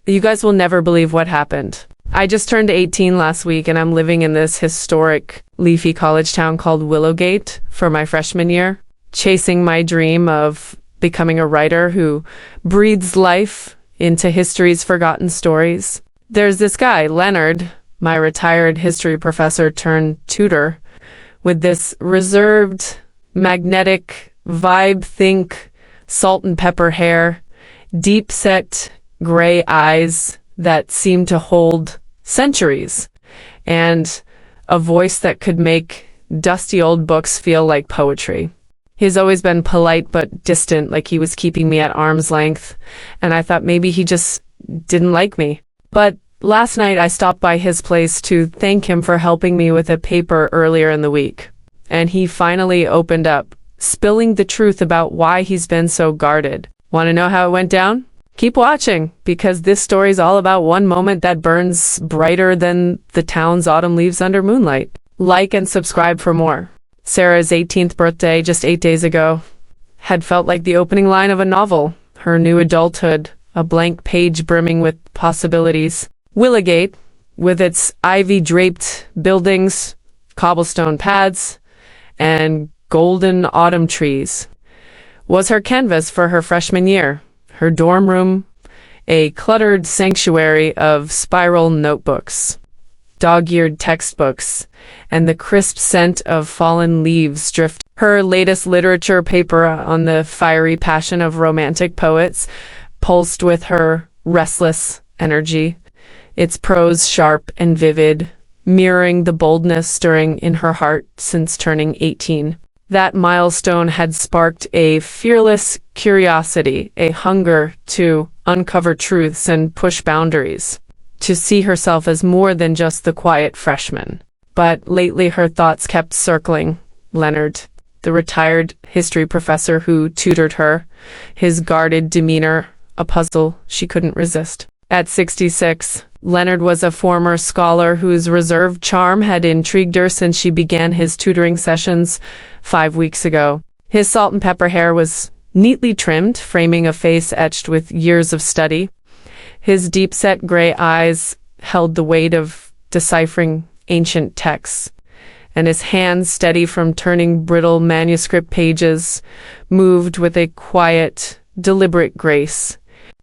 You guys will never believe what happened. I just turned 18 last week and I'm living in this historic, leafy college town called Willowgate for my freshman year, chasing my dream of becoming a writer who breathes life into history's forgotten stories. There's this guy, Leonard, my retired history professor turned tutor, with this reserved, magnetic, vibe-think, salt and pepper hair, deep-set gray eyes that seemed to hold centuries, and a voice that could make dusty old books feel like poetry. He's always been polite but distant, like he was keeping me at arm's length, and I thought maybe he just didn't like me. But last night I stopped by his place to thank him for helping me with a paper earlier in the week, and he finally opened up, spilling the truth about why he's been so guarded. Want to know how it went down? Keep watching, because this story's all about one moment that burns brighter than the town's autumn leaves under moonlight. Like and subscribe for more. Sarah's 18th birthday, just 8 days ago, had felt like the opening line of a novel. Her new adulthood, a blank page brimming with possibilities. Willowgate, with its ivy-draped buildings, cobblestone paths, and golden autumn trees, was her canvas for her freshman year. Her dorm room, a cluttered sanctuary of spiral notebooks, dog-eared textbooks, and the crisp scent of fallen leaves drift. Her latest literature paper on the fiery passion of romantic poets pulsed with her restless energy, its prose sharp and vivid, mirroring the boldness stirring in her heart since turning 18. That milestone had sparked a fearless curiosity, a hunger to uncover truths and push boundaries, to see herself as more than just the quiet freshman. But lately her thoughts kept circling Leonard, the retired history professor who tutored her, his guarded demeanor a puzzle she couldn't resist. At 66, Leonard was a former scholar whose reserved charm had intrigued her since she began his tutoring sessions 5 weeks ago. His salt and pepper hair was neatly trimmed, framing a face etched with years of study. His deep-set gray eyes held the weight of deciphering ancient texts, and his hands, steady from turning brittle manuscript pages, moved with a quiet, deliberate grace.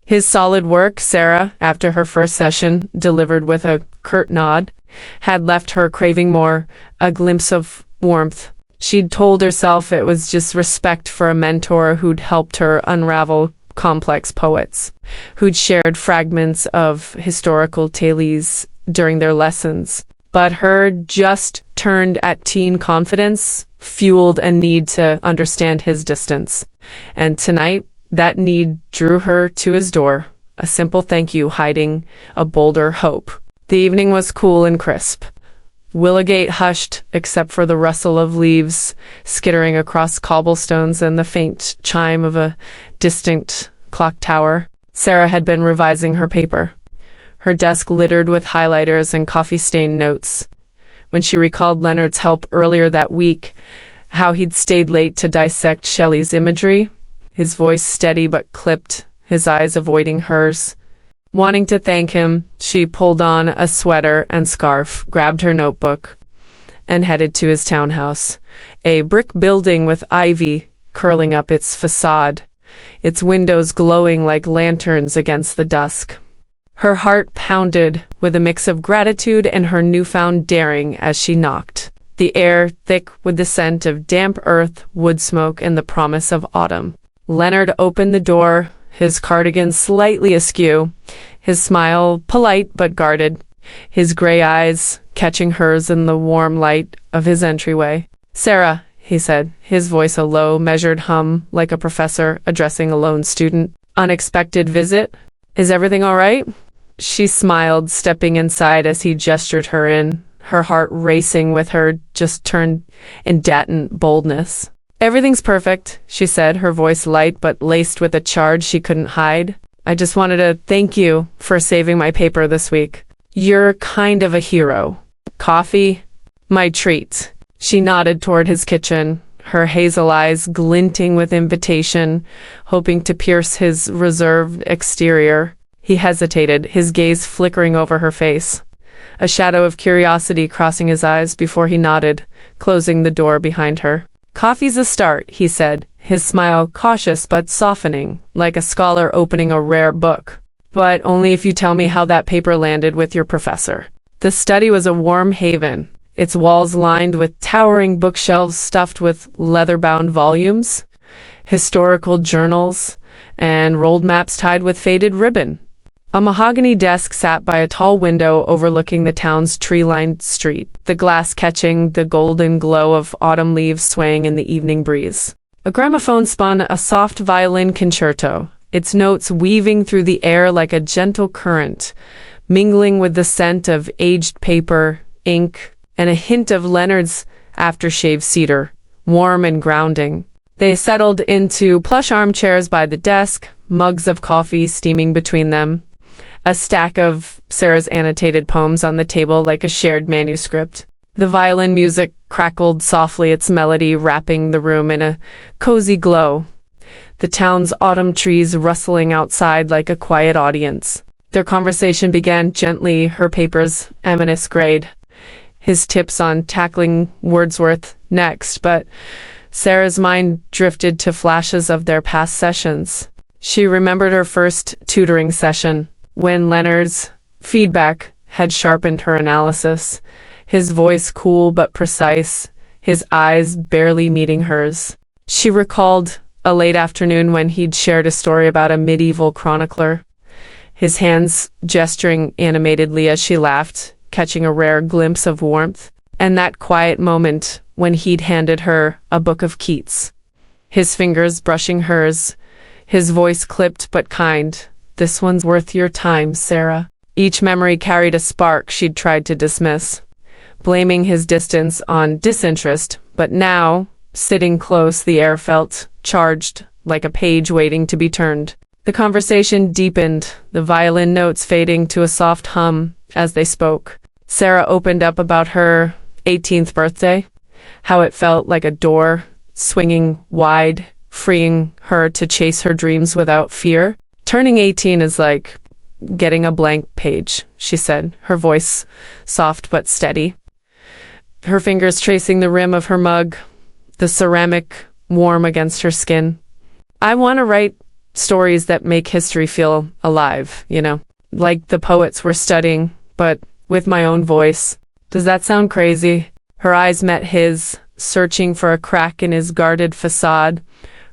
His solid work, Sarah, after her first session, delivered with a curt nod, had left her craving more, a glimpse of warmth. She'd told herself it was just respect for a mentor who'd helped her unravel complex poets, who'd shared fragments of historical tales during their lessons. But her just-turned-at-teen confidence fueled a need to understand his distance. And tonight, that need drew her to his door, a simple thank you hiding a bolder hope. The evening was cool and crisp. Willowgate hushed except for the rustle of leaves skittering across cobblestones and the faint chime of a distant clock tower. Sarah had been revising her paper, her desk littered with highlighters and coffee-stained notes. When she recalled Leonard's help earlier that week, how he'd stayed late to dissect Shelley's imagery, his voice steady but clipped, his eyes avoiding hers. Wanting to thank him, she pulled on a sweater and scarf, grabbed her notebook, and headed to his townhouse, a brick building with ivy curling up its facade, its windows glowing like lanterns against the dusk. Her heart pounded with a mix of gratitude and her newfound daring as she knocked, the air thick with the scent of damp earth, wood smoke, and the promise of autumn. Leonard opened the door, his cardigan slightly askew, his smile polite but guarded, his gray eyes catching hers in the warm light of his entryway. "Sarah," he said, his voice a low, measured hum like a professor addressing a lone student. "Unexpected visit? Is everything all right?" She smiled, stepping inside as he gestured her in, her heart racing with her just-turned indignant boldness. "Everything's perfect," she said, her voice light but laced with a charge she couldn't hide. "I just wanted to thank you for saving my paper this week. You're kind of a hero. Coffee? My treat." She nodded toward his kitchen, her hazel eyes glinting with invitation, hoping to pierce his reserved exterior. He hesitated, his gaze flickering over her face, a shadow of curiosity crossing his eyes before he nodded, closing the door behind her. "Coffee's a start," he said, his smile cautious but softening, like a scholar opening a rare book. "But only if you tell me how that paper landed with your professor." The study was a warm haven, its walls lined with towering bookshelves stuffed with leather-bound volumes, historical journals, and rolled maps tied with faded ribbon. A mahogany desk sat by a tall window overlooking the town's tree-lined street, the glass catching the golden glow of autumn leaves swaying in the evening breeze. A gramophone spun a soft violin concerto, its notes weaving through the air like a gentle current, mingling with the scent of aged paper, ink, and a hint of Leonard's aftershave cedar, warm and grounding. They settled into plush armchairs by the desk, mugs of coffee steaming between them, a stack of Sarah's annotated poems on the table like a shared manuscript. The violin music crackled softly, its melody wrapping the room in a cozy glow, the town's autumn trees rustling outside like a quiet audience. Their conversation began gently, her papers ominous grade, his tips on tackling Wordsworth next, but Sarah's mind drifted to flashes of their past sessions. She remembered her first tutoring session, when Leonard's feedback had sharpened her analysis, his voice cool but precise, his eyes barely meeting hers. She recalled a late afternoon when he'd shared a story about a medieval chronicler, his hands gesturing animatedly as she laughed, catching a rare glimpse of warmth, and that quiet moment when he'd handed her a book of Keats, his fingers brushing hers, his voice clipped but kind. "This one's worth your time, Sarah." Each memory carried a spark she'd tried to dismiss, blaming his distance on disinterest, but now, sitting close, the air felt charged, like a page waiting to be turned. The conversation deepened, the violin notes fading to a soft hum as they spoke. Sarah opened up about her 18th birthday, how it felt like a door swinging wide, freeing her to chase her dreams without fear. "Turning 18 is like getting a blank page," she said, her voice soft but steady, her fingers tracing the rim of her mug, the ceramic warm against her skin. "I want to write stories that make history feel alive, like the poets we're studying, but with my own voice. Does that sound crazy?" Her eyes met his, searching for a crack in his guarded facade,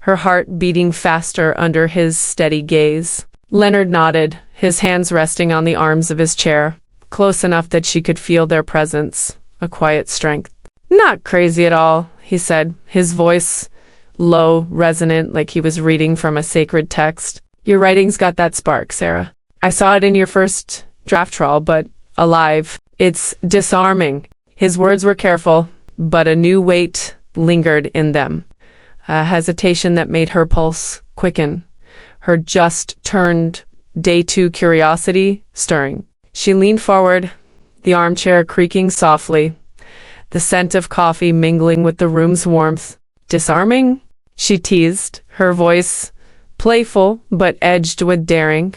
her heart beating faster under his steady gaze. Leonard nodded, his hands resting on the arms of his chair, close enough that she could feel their presence, a quiet strength. "Not crazy at all," he said, his voice low, resonant, like he was reading from a sacred text. "Your writing's got that spark, Sarah. I saw it in your first draft trawl, but alive. It's disarming." His words were careful, but a new weight lingered in them, a hesitation that made her pulse quicken, her just-turned day-two curiosity stirring. She leaned forward, the armchair creaking softly, the scent of coffee mingling with the room's warmth. "Disarming?" she teased, her voice playful but edged with daring,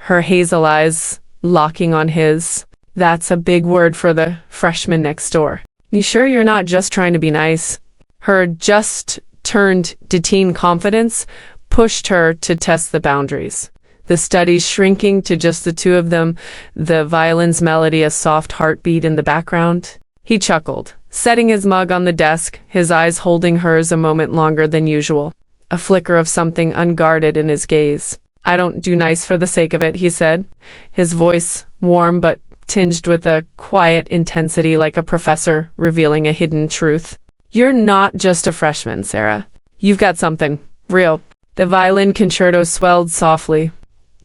her hazel eyes locking on his. "That's a big word for the freshman next door. You sure you're not just trying to be nice?" Her just-turned-to-teen confidence pushed her to test the boundaries. The study shrinking to just the two of them, the violin's melody a soft heartbeat in the background. He chuckled, setting his mug on the desk, his eyes holding hers a moment longer than usual, a flicker of something unguarded in his gaze. "I don't do nice for the sake of it," he said, his voice warm but tinged with a quiet intensity like a professor revealing a hidden truth. "You're not just a freshman, Sarah. You've got something real." The violin concerto swelled softly,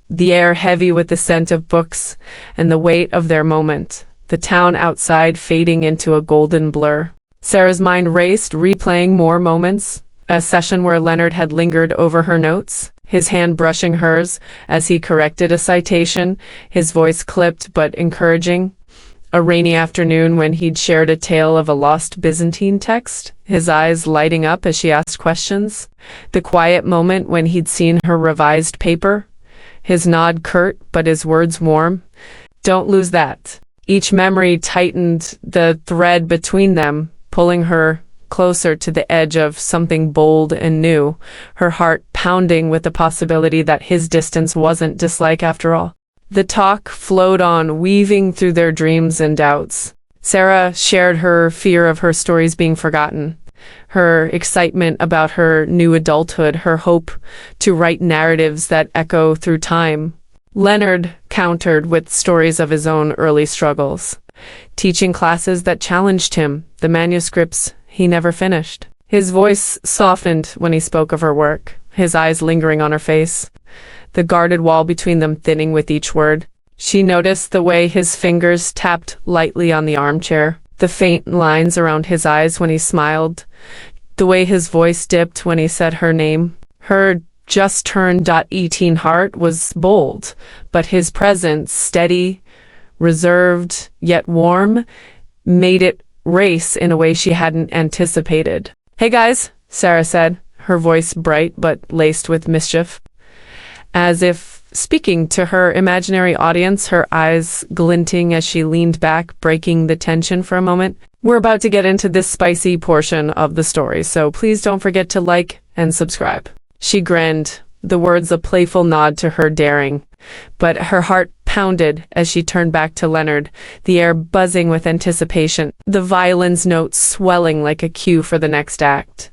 the air heavy with the scent of books and the weight of their moment, the town outside fading into a golden blur. Sarah's mind raced, replaying more moments, a session where Leonard had lingered over her notes, his hand brushing hers as he corrected a citation, his voice clipped but encouraging. A rainy afternoon when he'd shared a tale of a lost Byzantine text, his eyes lighting up as she asked questions. The quiet moment when he'd seen her revised paper, his nod curt, but his words warm. Don't lose that. Each memory tightened the thread between them, pulling her closer to the edge of something bold and new, her heart pounding with the possibility that his distance wasn't dislike after all. The talk flowed on, weaving through their dreams and doubts. Sarah shared her fear of her stories being forgotten, her excitement about her new adulthood, her hope to write narratives that echo through time. Leonard countered with stories of his own early struggles, teaching classes that challenged him, the manuscripts he never finished. His voice softened when he spoke of her work, his eyes lingering on her face, the guarded wall between them thinning with each word. She noticed the way his fingers tapped lightly on the armchair, the faint lines around his eyes when he smiled, the way his voice dipped when he said her name. Her just-turned-18 heart was bold, but his presence, steady, reserved, yet warm, made it race in a way she hadn't anticipated. "Hey guys," Sarah said, her voice bright but laced with mischief. As if speaking to her imaginary audience, her eyes glinting as she leaned back, breaking the tension for a moment. "We're about to get into this spicy portion of the story, so please don't forget to like and subscribe." She grinned, the words a playful nod to her daring, but her heart pounded as she turned back to Leonard, the air buzzing with anticipation, the violin's notes swelling like a cue for the next act.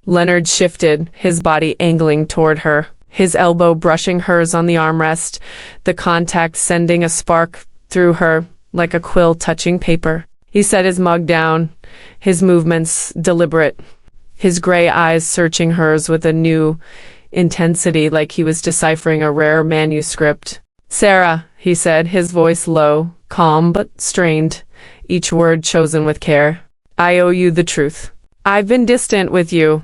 Leonard shifted, his body angling toward her, his elbow brushing hers on the armrest, the contact sending a spark through her like a quill touching paper. He set his mug down, his movements deliberate, his gray eyes searching hers with a new intensity, like he was deciphering a rare manuscript. "Sarah," he said, his voice low, calm but strained, each word chosen with care. "I owe you the truth. I've been distant with you,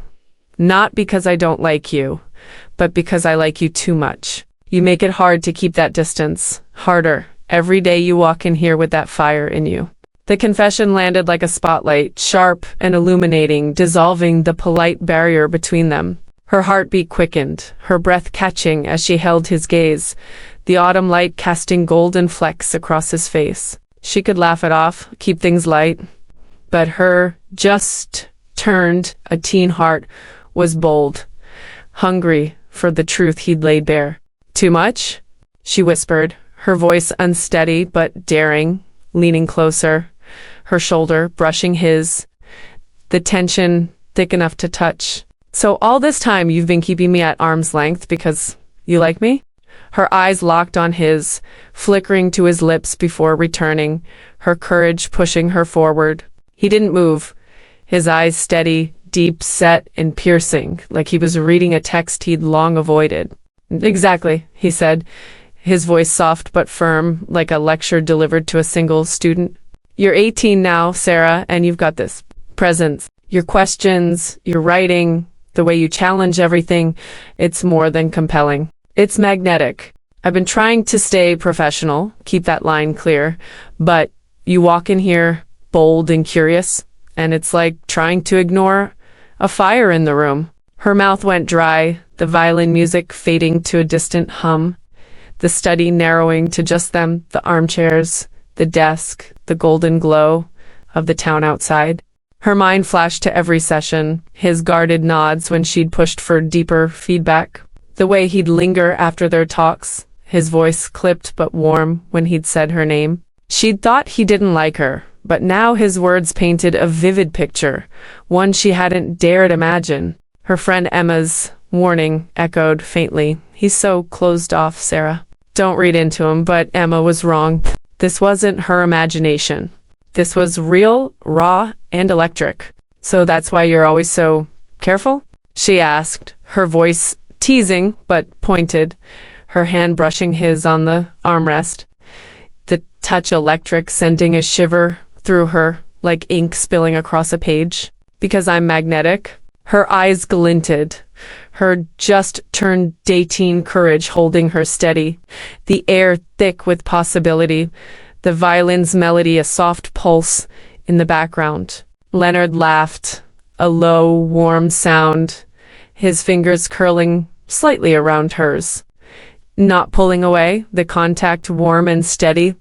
not because I don't like you, but because I like you too much. You make it hard to keep that distance, harder, every day you walk in here with that fire in you." The confession landed like a spotlight, sharp and illuminating, dissolving the polite barrier between them. Her heartbeat quickened, her breath catching as she held his gaze, the autumn light casting golden flecks across his face. She could laugh it off, keep things light, but her just-turned-18 heart was bold, hungry for the truth he'd laid bare. "Too much?" she whispered, her voice unsteady but daring, leaning closer, her shoulder brushing his, the tension thick enough to touch. "So all this time you've been keeping me at arm's length because you like me?" Her eyes locked on his, flickering to his lips before returning, her courage pushing her forward. He didn't move, his eyes steady, deep set and piercing, like he was reading a text he'd long avoided. "Exactly," he said, his voice soft but firm, like a lecture delivered to a single student. "You're 18 now, Sarah, and you've got this presence. Your questions, your writing, the way you challenge everything, it's more than compelling. It's magnetic. I've been trying to stay professional, keep that line clear, but you walk in here bold and curious, and it's like trying to ignore a fire in the room." Her mouth went dry, the violin music fading to a distant hum, the study narrowing to just them, the armchairs, the desk, the golden glow of the town outside. Her mind flashed to every session, his guarded nods when she'd pushed for deeper feedback, the way he'd linger after their talks, his voice clipped but warm when he'd said her name. She'd thought he didn't like her, but now his words painted a vivid picture, one she hadn't dared imagine. Her friend Emma's warning echoed faintly. "He's so closed off, Sarah." Don't read into him, but Emma was wrong. This wasn't her imagination. This was real, raw, and electric. "So that's why you're always so careful?" she asked, her voice teasing but pointed, her hand brushing his on the armrest, the touch electric, sending a shiver through her like ink spilling across a page. "Because I'm magnetic?" Her eyes glinted, her just-turned-18 courage holding her steady, the air thick with possibility, the violin's melody a soft pulse in the background. Leonard laughed, a low, warm sound, his fingers curling slightly around hers. not pulling away, the contact warm and steady,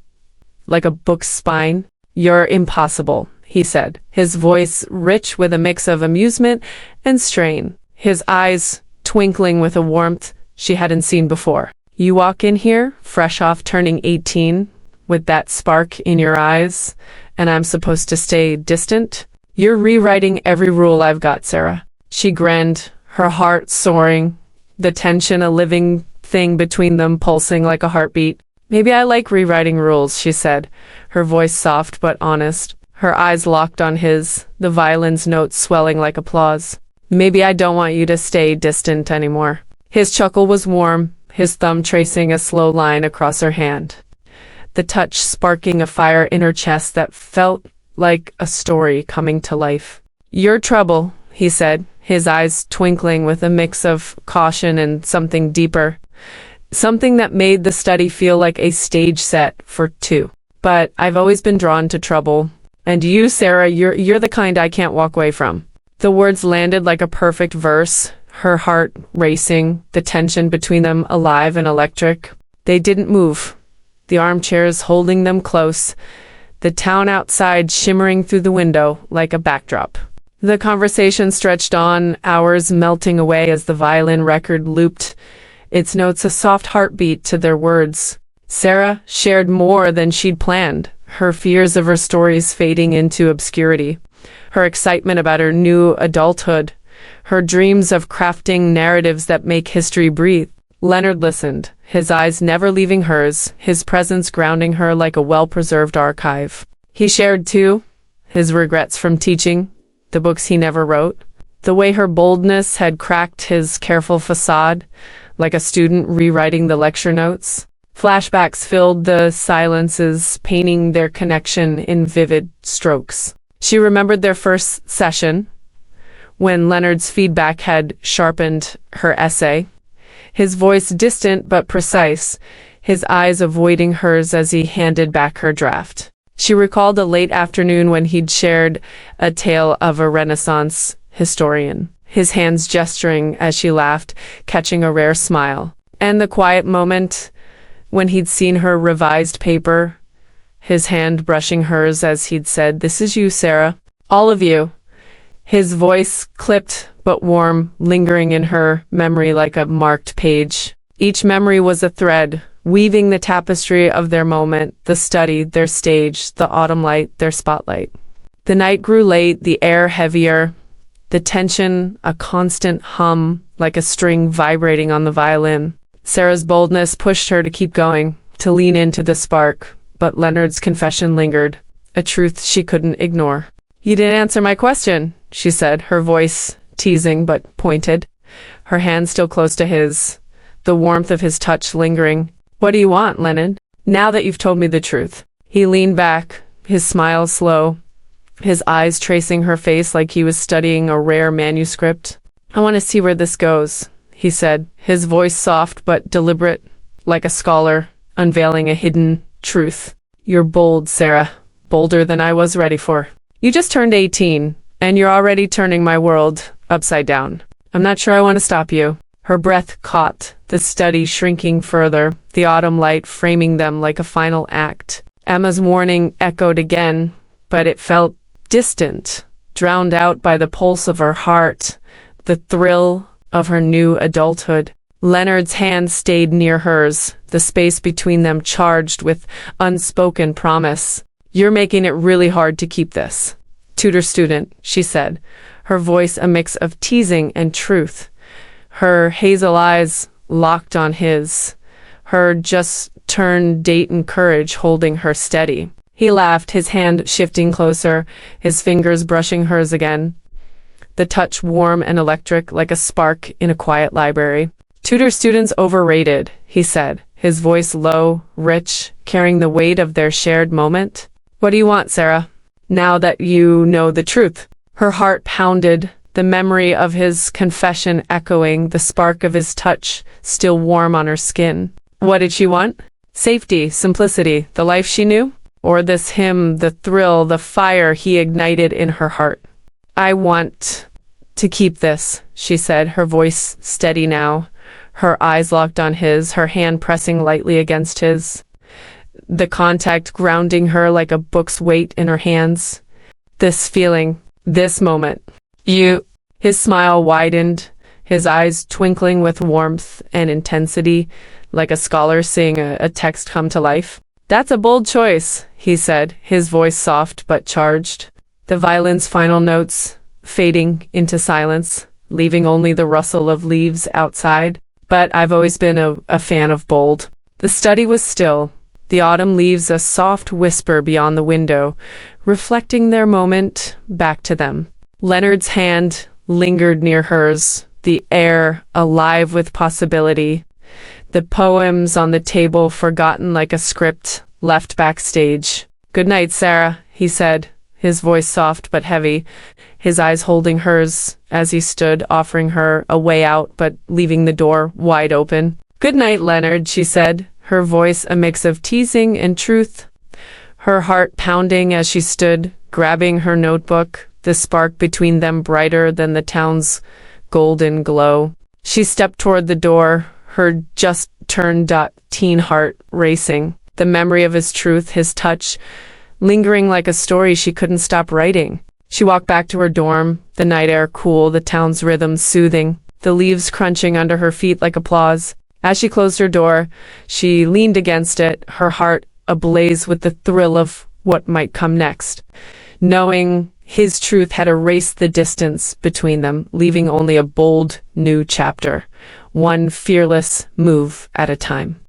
like a book's spine. "You're impossible," he said, his voice rich with a mix of amusement and strain, his eyes twinkling with a warmth she hadn't seen before. "You walk in here, fresh off turning 18, with that spark in your eyes, and I'm supposed to stay distant? You're rewriting every rule I've got, Sarah." She grinned, her heart soaring, the tension a living thing between them pulsing like a heartbeat. "Maybe I like rewriting rules," she said, her voice soft but honest. Her eyes locked on his, the violin's notes swelling like applause. "Maybe I don't want you to stay distant anymore." His chuckle was warm, his thumb tracing a slow line across her hand, the touch sparking a fire in her chest that felt like a story coming to life. "Your trouble," he said, his eyes twinkling with a mix of caution and something deeper, something that made the study feel like a stage set for two. "But I've always been drawn to trouble. And you, Sarah, you're the kind I can't walk away from." The words landed like a perfect verse, her heart racing, the tension between them alive and electric. They didn't move, the armchairs holding them close, the town outside shimmering through the window like a backdrop. The conversation stretched on, hours melting away as the violin record looped, its notes a soft heartbeat to their words. Sarah shared more than she'd planned, her fears of her stories fading into obscurity, her excitement about her new adulthood, her dreams of crafting narratives that make history breathe. Leonard listened, his eyes never leaving hers, his presence grounding her like a well-preserved archive. He shared, too, his regrets from teaching, the books he never wrote, the way her boldness had cracked his careful facade, like a student rewriting the lecture notes. Flashbacks filled the silences, painting their connection in vivid strokes. She remembered their first session, when Leonard's feedback had sharpened her essay, his voice distant but precise, his eyes avoiding hers as he handed back her draft. She recalled a late afternoon when he'd shared a tale of a Renaissance historian, his hands gesturing as she laughed, catching a rare smile. And the quiet moment when he'd seen her revised paper, his hand brushing hers as he'd said, "This is you, Sarah. All of you." His voice clipped but warm, lingering in her memory like a marked page. Each memory was a thread, weaving the tapestry of their moment, the study, their stage, the autumn light, their spotlight. The night grew late, the air heavier, the tension a constant hum, like a string vibrating on the violin. Sarah's boldness pushed her to keep going, to lean into the spark, but Leonard's confession lingered, a truth she couldn't ignore. "You didn't answer my question," she said, her voice teasing but pointed, her hand still close to his, the warmth of his touch lingering. "What do you want, Leonard? Now that you've told me the truth." He leaned back, his smile slow, his eyes tracing her face like he was studying a rare manuscript. "I want to see where this goes," he said, his voice soft but deliberate, like a scholar unveiling a hidden truth. "You're bold, Sarah, bolder than I was ready for. You just turned 18, and you're already turning my world upside down. I'm not sure I want to stop you." Her breath caught, the study shrinking further, the autumn light framing them like a final act. Emma's warning echoed again, but it felt distant, drowned out by the pulse of her heart, the thrill of her new adulthood. Leonard's hand stayed near hers, the space between them charged with unspoken promise. "You're making it really hard to keep this. Tutor student," she said, her voice a mix of teasing and truth. Her hazel eyes locked on his, her just-turned Dayton courage holding her steady. He laughed, his hand shifting closer, his fingers brushing hers again, the touch warm and electric like a spark in a quiet library. "Tutor students overrated," he said, his voice low, rich, carrying the weight of their shared moment. "What do you want, Sarah? Now that you know the truth?" Her heart pounded, the memory of his confession echoing, the spark of his touch still warm on her skin. What did she want? Safety, simplicity, the life she knew? Or this him, the thrill, the fire he ignited in her heart? "I want to keep this," she said, her voice steady now, her eyes locked on his, her hand pressing lightly against his, the contact grounding her like a book's weight in her hands. This feeling, this moment. His smile widened, his eyes twinkling with warmth and intensity, like a scholar seeing a text come to life. That's a bold choice, he said, his voice soft but charged. The violin's final notes fading into silence, leaving only the rustle of leaves outside. But I've always been a fan of bold. The study was still, the autumn leaves a soft whisper beyond the window, reflecting their moment back to them. Leonard's hand lingered near hers, the air alive with possibility. The poems on the table forgotten like a script left backstage. "Good night, Sarah," he said, his voice soft but heavy, his eyes holding hers as he stood, offering her a way out but leaving the door wide open. "Good night, Leonard," she said, her voice a mix of teasing and truth, her heart pounding as she stood, grabbing her notebook, the spark between them brighter than the town's golden glow. She stepped toward the door, her just-turned teen heart racing, the memory of his truth, his touch, lingering like a story she couldn't stop writing. She walked back to her dorm, the night air cool, the town's rhythm soothing, the leaves crunching under her feet like applause. As she closed her door, she leaned against it, her heart ablaze with the thrill of what might come next, knowing his truth had erased the distance between them, leaving only a bold new chapter, one fearless move at a time.